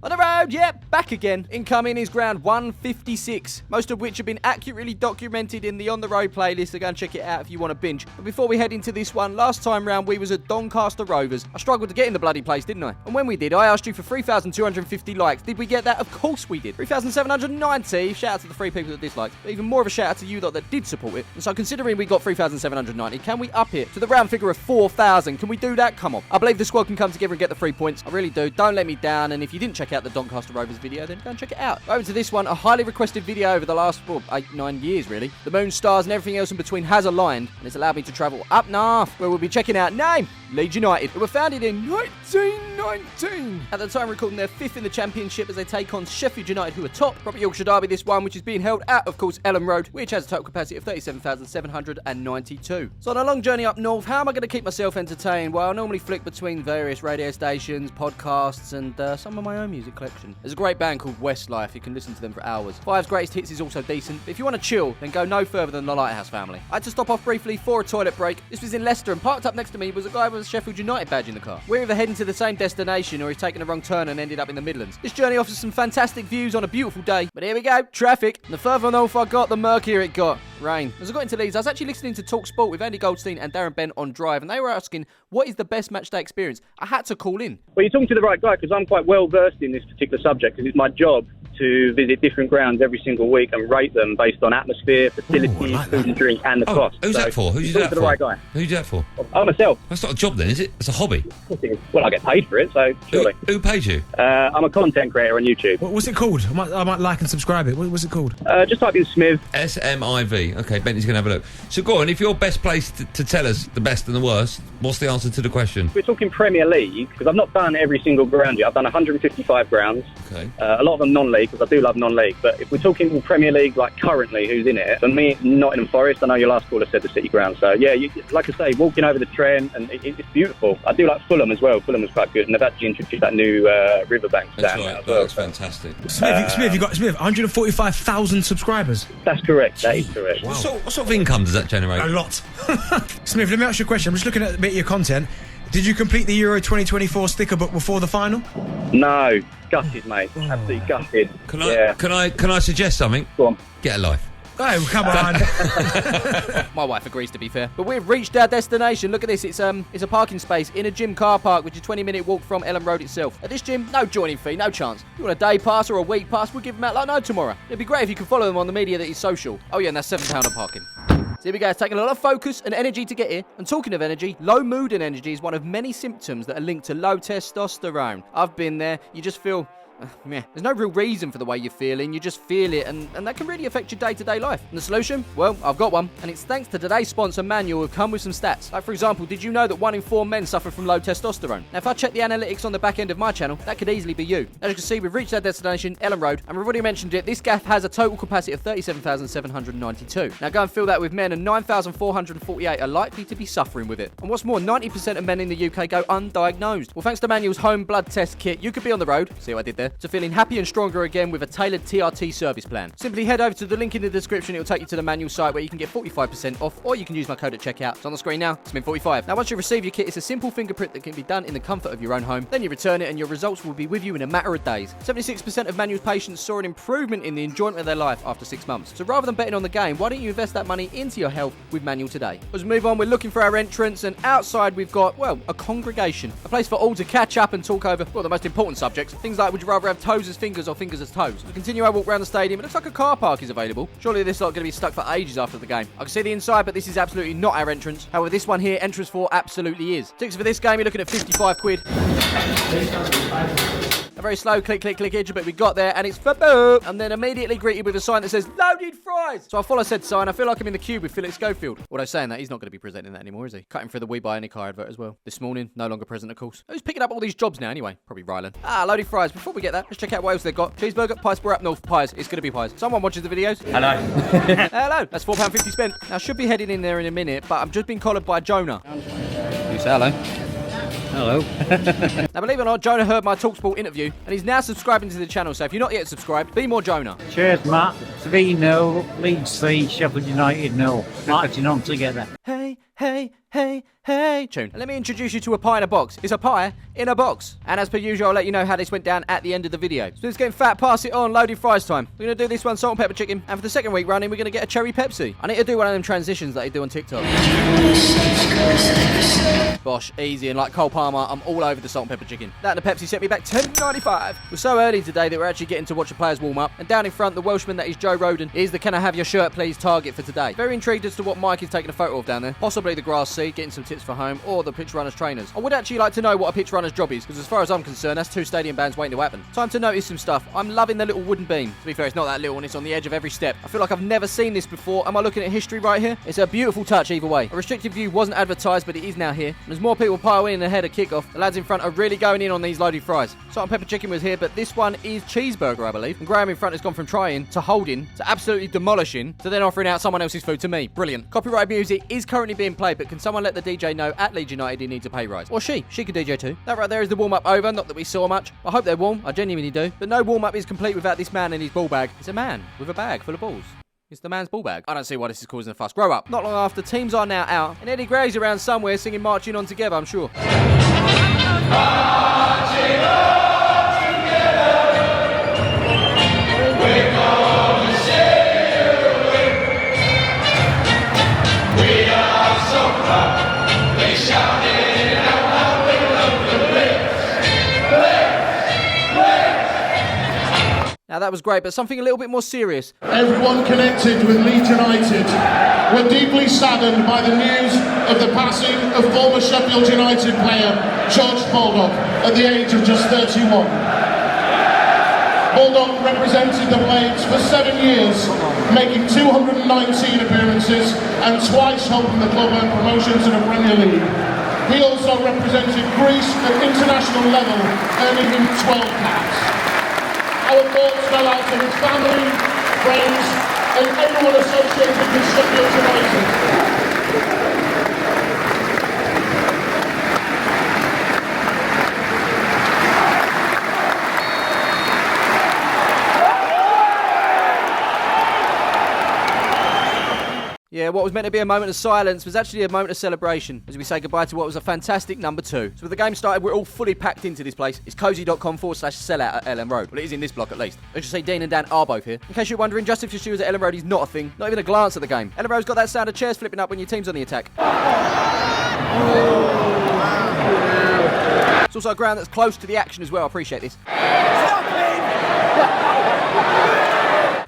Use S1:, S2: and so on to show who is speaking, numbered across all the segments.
S1: On the road, yep, back again. Incoming is ground 156, most of which have been accurately documented in the On The Road playlist, so go and check it out if you want to binge. But before we head into this one, last time round we was at Doncaster Rovers. I struggled to get in the bloody place, didn't I? And when we did, I asked you for 3,250 likes. Did we get that? Of course we did. 3,790. Shout out to the 3 people that disliked. But even more of a shout out to you lot that did support it. And so considering we got 3,790, can we up it to the round figure of 4,000? Can we do that? Come on. I believe the squad can come together and get the 3 points. I really do. Don't let me down. And if you didn't check out the Doncaster Rovers video, then go and check it out. Over to this one, a highly requested video over the last 8-9 years really. The moon, stars and everything else in between has aligned, and it's allowed me to travel up north, where we'll be checking out name Leeds United, who were founded in 1919. At the time recording their 5th in the Championship as they take on Sheffield United, who are top. Proper Yorkshire derby this one, which is being held at, of course, Elland Road, which has a total capacity of 37,792. So on a long journey up north, how am I going to keep myself entertained? Well, I normally flick between various radio stations, podcasts and some of my own music collection. There's a great band called Westlife, you can listen to them for hours. Five's Greatest Hits is also decent, but if you want to chill, then go no further than the Lighthouse Family. I had to stop off briefly for a toilet break. This was in Leicester, and parked up next to me was a guy with a Sheffield United badge in the car. We're either heading to the same destination or he's taken a wrong turn and ended up in the Midlands. This journey offers some fantastic views on a beautiful day, but here we go, traffic. And the further north I got, the murkier it got. Rain. As I got into Leeds, I was actually listening to talkSPORT with Andy Goldstein and Darren Bent on Drive, and they were asking, what is the best matchday experience? I had to call in.
S2: Well, you're talking to the right guy, because I'm quite well versed in this particular subject, because it's my job to visit different grounds every single week and rate them based on atmosphere, facilities, food and drink, and the cost.
S3: Who's that for? Who's that for?
S2: The right guy.
S3: Who's that for?
S2: Oh, myself.
S3: That's not a job then, is it? It's a hobby.
S2: Well, I get paid for it, so surely.
S3: Who pays you?
S2: I'm a content creator on YouTube.
S4: What's it called? I might like and subscribe it. What's it called?
S2: Just type in Smiv.
S3: Smiv. Okay, Bentley's going to have a look. So go on, if you're best placed to tell us the best and the worst, what's the answer to the question?
S2: We're talking Premier League, because I've not done every single ground yet. I've done 155 grounds.
S3: Okay.
S2: A lot of them non-league, because I do love non-league. But if we're talking Premier League, like currently, who's in it? For me, it's Nottingham Forest. I know your last caller said the City ground. So yeah, like I say, walking over the Trent, and it's beautiful. I do like Fulham as well. Fulham was quite good, and they've actually introduced that new riverbank stand.
S3: That's right.
S2: As well.
S3: That's fantastic.
S4: Smith, you got 145,000 subscribers.
S2: That's correct. That is correct.
S3: Wow. What sort of income does that generate?
S4: A lot. Smith, let me ask you a question. I'm just looking at a bit of your content. Did you complete the Euro 2024 sticker book before the final?
S2: No, gutted, mate. Absolutely gutted.
S3: Can I suggest something?
S2: Go on.
S3: Get a life.
S4: Oh, come on.
S1: My wife agrees, to be fair. But we've reached our destination. Look at this. It's a parking space in a gym car park, which is a 20-minute walk from Elland Road itself. At this gym, no joining fee, no chance. If you want a day pass or a week pass, we'll give them out like no tomorrow. It'd be great if you could follow them on the media that is social. Oh yeah, and that's £7 on parking. So here we go. It's taking a lot of focus and energy to get here. And talking of energy, low mood and energy is one of many symptoms that are linked to low testosterone. I've been there. You just feel... There's no real reason for the way you're feeling, you just feel it, and that can really affect your day-to-day life. And the solution? Well, I've got one, and it's thanks to today's sponsor, Manual, who've come with some stats. Like, for example, did you know that 1 in 4 men suffer from low testosterone? Now, if I check the analytics on the back end of my channel, that could easily be you. As you can see, we've reached our destination, Elland Road, and we've already mentioned it, this gaff has a total capacity of 37,792. Now, go and fill that with men, and 9,448 are likely to be suffering with it. And what's more, 90% of men in the UK go undiagnosed. Well, thanks to Manual's home blood test kit, you could be on the road, see what I did there, to feeling happy and stronger again with a tailored TRT service plan. Simply head over to the link in the description. It'll take you to the Manual site where you can get 45% off, or you can use my code at checkout. It's on the screen now. It's SMIN45. Now, once you receive your kit, it's a simple fingerprint that can be done in the comfort of your own home. Then you return it and your results will be with you in a matter of days. 76% of Manual's patients saw an improvement in the enjoyment of their life after 6 months. So rather than betting on the game, why don't you invest that money into your health with Manual today? As we move on, we're looking for our entrance, and outside we've got, well, a congregation. A place for all to catch up and talk over, well, the most important subjects. Things like, would you rather have toes as fingers or fingers as toes? We continue our walk around the stadium. It looks like a car park is available. Surely this lot going to be stuck for ages after the game. I can see the inside, but this is absolutely not our entrance. However, this one here, entrance 4, absolutely is. Tickets for this game, you're looking at 55 quid. A very slow click, edge, but we got there, and it's football. And then immediately greeted with a sign that says, loaded fries. So I follow said sign. I feel like I'm in the queue with Felix Schofield. Although saying that, he's not going to be presenting that anymore, is he? Cutting through the We Buy Any Car advert as well. This morning, no longer present, of course. Who's picking up all these jobs now, anyway? Probably Ryland. Loaded fries. Before we get that, let's check out what else they've got. Cheeseburger, pies, we're up north, pies. It's going to be pies. Someone watches the videos.
S5: Hello.
S1: Hello. That's £4.50 spent. Now, I should be heading in there in a minute, but I'm just being collared by Jonah.
S5: You say hello. Hello.
S1: Now, believe it or not, Jonah heard my talkSPORT interview, and he's now subscribing to the channel. So if you're not yet subscribed, be more Jonah.
S5: Cheers, Matt. 3-0, Leeds 3, Sheffield United 0. Marching on together.
S1: Hey, hey, hey, hey tune. And let me introduce you to a pie in a box. It's a pie in a box. And as per usual, I'll let you know how this went down at the end of the video. So it's getting fat, pass it on, loaded fries time. We're going to do this one, salt and pepper chicken. And for the second week running, we're going to get a cherry Pepsi. I need to do one of them transitions that they do on TikTok. Bosh, easy, and like Cole Palmer, I'm all over the salt and pepper chicken. That and the Pepsi set me back $10.95. We're so early today that we're actually getting to watch the players warm up. And down in front, the Welshman that is Joe Roden is the "Can I have your shirt please" target for today. Very intrigued as to what Mike is taking a photo of down there. Possibly the grass seat, getting some tips for home, or the pitch runners trainers. I would actually like to know what a pitch runner's job is, because as far as I'm concerned, that's 2 stadium bands waiting to happen. Time to notice some stuff. I'm loving the little wooden beam. To be fair, it's not that little and it's on the edge of every step. I feel like I've never seen this before. Am I looking at history right here? It's a beautiful touch either way. A restricted view wasn't advertised, but it is now here. And as more people pile in ahead of kickoff, the lads in front are really going in on these loaded fries. Salt and pepper chicken was here, but this one is cheeseburger, I believe. And Graham in front has gone from trying to holding to absolutely demolishing to then offering out someone else's food to me. Brilliant. Copyright music is currently being played, but can someone let the DJ know at Leeds United he needs a pay rise? Or she could DJ too. That right there is the warm-up over. Not that we saw much. I hope they're warm. I genuinely do. But no warm-up is complete without this man and his ball bag. It's a man with a bag full of balls. It's the man's ball bag. I don't see why this is causing a fuss. Grow up. Not long after, teams are now out, and Eddie Gray's around somewhere singing Marching On Together, I'm sure. Marching on together, we're gonna sail away. We are so proud, we shouted out loud, we love the Now that was great, but something a little bit more serious.
S6: Everyone connected with Leeds United were deeply saddened by the news of the passing of former Sheffield United player George Baldock at the age of just 31. Baldock represented the Blades for 7 years, making 219 appearances and twice helping the club earn promotion to the Premier League. He also represented Greece at international level, earning him 12 caps. Our thoughts go out to his family, friends, and everyone associated with Sheffield United.
S1: Yeah, what was meant to be a moment of silence was actually a moment of celebration as we say goodbye to what was a fantastic number 2. So with the game started, we're all fully packed into this place. It's cozy.com/sellout at Elland Road. Well, it is in this block at least. Let's just say Dean and Dan are both here. In case you're wondering, just if your shoes at Elland Road is not a thing, not even a glance at the game. Elland Road's got that sound of chairs flipping up when your team's on the attack. It's also a ground that's close to the action as well. I appreciate this.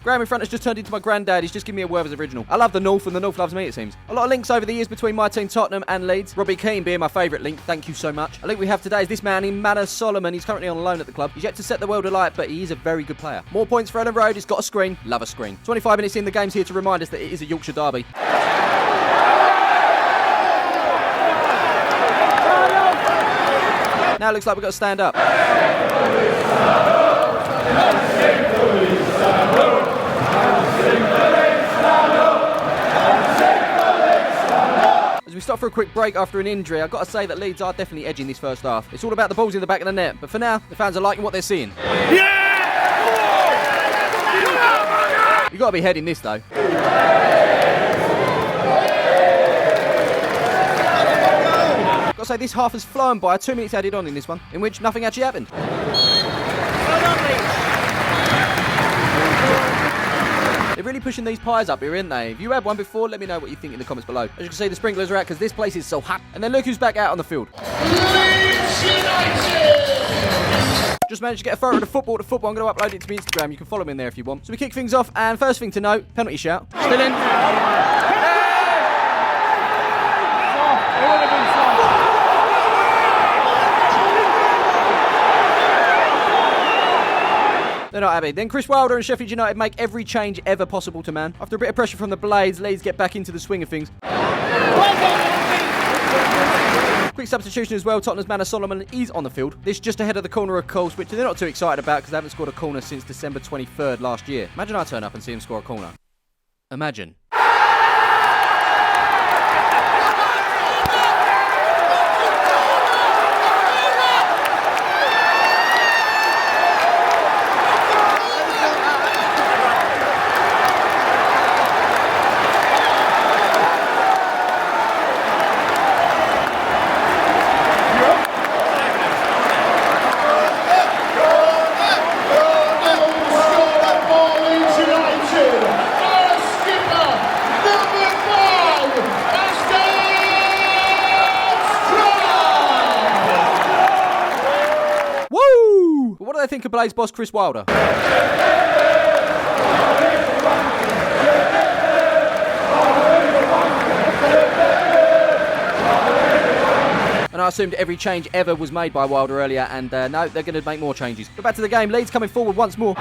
S1: Graham in front has just turned into my granddad. He's just giving me a Werther's original. I love the North, and the North loves me, it seems. A lot of links over the years between my team Tottenham and Leeds. Robbie Keane being my favourite link. Thank you so much. A link we have today is this man in Manor Solomon. He's currently on loan at the club. He's yet to set the world alight, but he is a very good player. More points for Elland Road. It's got a screen. Love a screen. 25 minutes in, the game's here to remind us that it is a Yorkshire derby. Now it looks like we've got to stand up. As we stop for a quick break after an injury, I've got to say that Leeds are definitely edging this first half. It's all about the balls in the back of the net, but for now, the fans are liking what they're seeing. Yeah! You've got to be heading this, though. Got to say, this half has flown by. 2 minutes added on in this one, in which nothing actually happened. They're really pushing these pies up here, aren't they? If you had one before, let me know what you think in the comments below. As you can see, the sprinklers are out because this place is so hot. And then look who's back out on the field.
S6: Leeds United!
S1: Just managed to get a photo of the football to football. I'm going to upload it to my Instagram. You can follow me in there if you want. So we kick things off, and first thing to note, penalty shout. Still in. They're not happy. Then Chris Wilder and Sheffield United make every change ever possible to man. After a bit of pressure from the Blades, Leeds get back into the swing of things. Quick substitution as well. Tottenham's Manor Solomon is on the field. This just ahead of the corner, of course, which they're not too excited about because they haven't scored a corner since December 23rd last year. Imagine I turn up and see him score a corner. Imagine. Worker Blaze boss Chris Wilder. And I assumed every change ever was made by Wilder earlier, and no, they're going to make more changes. But back to the game. Leeds coming forward once more.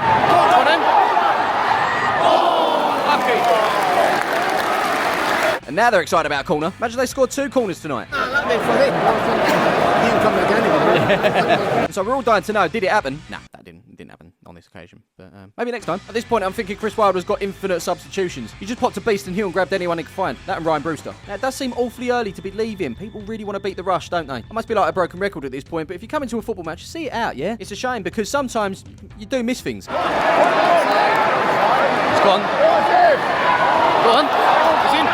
S1: And now they're excited about a corner. Imagine they scored 2 corners tonight. So we're all dying to know, did it happen? Nah, that didn't happen on this occasion. But maybe next time. At this point, I'm thinking Chris Wilder's got infinite substitutions. He just popped a beast and Hill and grabbed anyone he could find. That and Ryan Brewster. Now, it does seem awfully early to be leaving. People really want to beat the rush, don't they? I must be like a broken record at this point, but if you come into a football match, see it out, yeah? It's a shame because sometimes you do miss things. It's gone. Go on. It's in.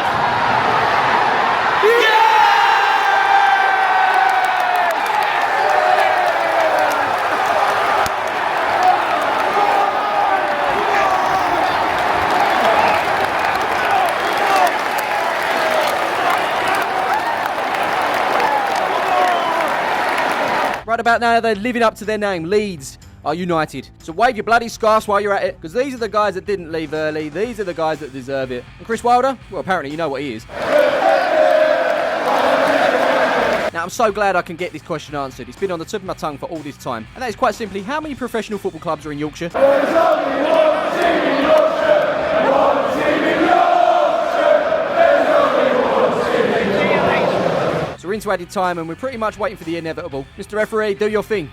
S1: Right about now, they're living up to their name. Leeds are United. So wave your bloody scarves while you're at it, because these are the guys that didn't leave early. These are the guys that deserve it. And Chris Wilder? Well, apparently you know what he is. Now, I'm so glad I can get this question answered. It's been on the tip of my tongue for all this time. And that is quite simply, how many professional football clubs are in Yorkshire? So we're into added time and we're pretty much waiting for the inevitable. Mr. Referee, do your thing.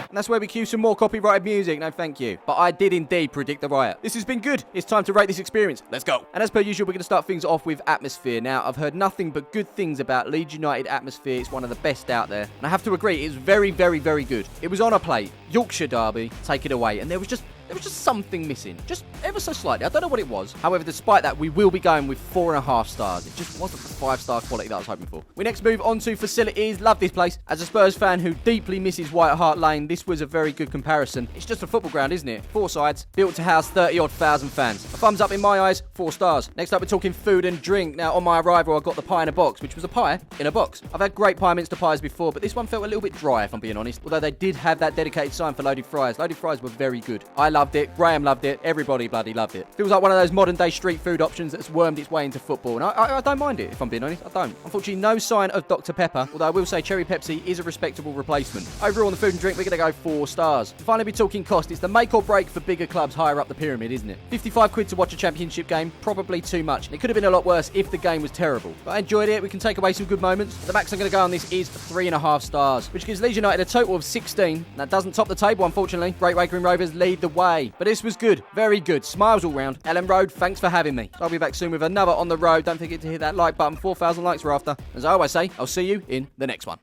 S1: And that's where we cue some more copyrighted music. No, thank you. But I did indeed predict the riot. This has been good. It's time to rate this experience. Let's go. And as per usual, we're going to start things off with atmosphere. Now, I've heard nothing but good things about Leeds United atmosphere. It's one of the best out there. And I have to agree, it's very, very, very good. It was on a plate. Yorkshire derby, take it away. And there was just something missing. Just ever so slightly. I don't know what it was. However, despite that, we will be going with 4.5 stars. It just wasn't the 5-star quality that I was hoping for. We next move on to facilities. Love this place. As a Spurs fan who deeply misses White Hart Lane, this was a very good comparison. It's just a football ground, isn't it? 4 sides, built to house 30-odd thousand fans. A thumbs up in my eyes, 4 stars. Next up, we're talking food and drink. Now, on my arrival, I got the pie in a box, which was a pie in a box. I've had great pie minster pies before, but this one felt a little bit dry, if I'm being honest. Although they did have that dedicated sign for loaded fries. Loaded fries were very good. I loved it. Graham loved it. Everybody bloody loved it. Feels like one of those modern day street food options that's wormed its way into football. And I don't mind it, if I'm being honest. I don't. Unfortunately, no sign of Dr. Pepper, although I will say Cherry Pepsi is a respectable replacement. Overall on the food and drink, we're going to go 4 stars. To finally be talking cost, it's the make or break for bigger clubs higher up the pyramid, isn't it? 55 quid to watch a championship game, probably too much. And it could have been a lot worse if the game was terrible. But I enjoyed it. We can take away some good moments. The max I'm going to go on this is 3.5 stars, which gives Leeds United a total of 16. That doesn't top the table, unfortunately. Great Way Green Rovers lead the way. But this was good. Very good. Smiles all round. Elland Road, thanks for having me. I'll be back soon with another On The Road. Don't forget to hit that like button. 4,000 likes we're after. As I always say, I'll see you in the next one.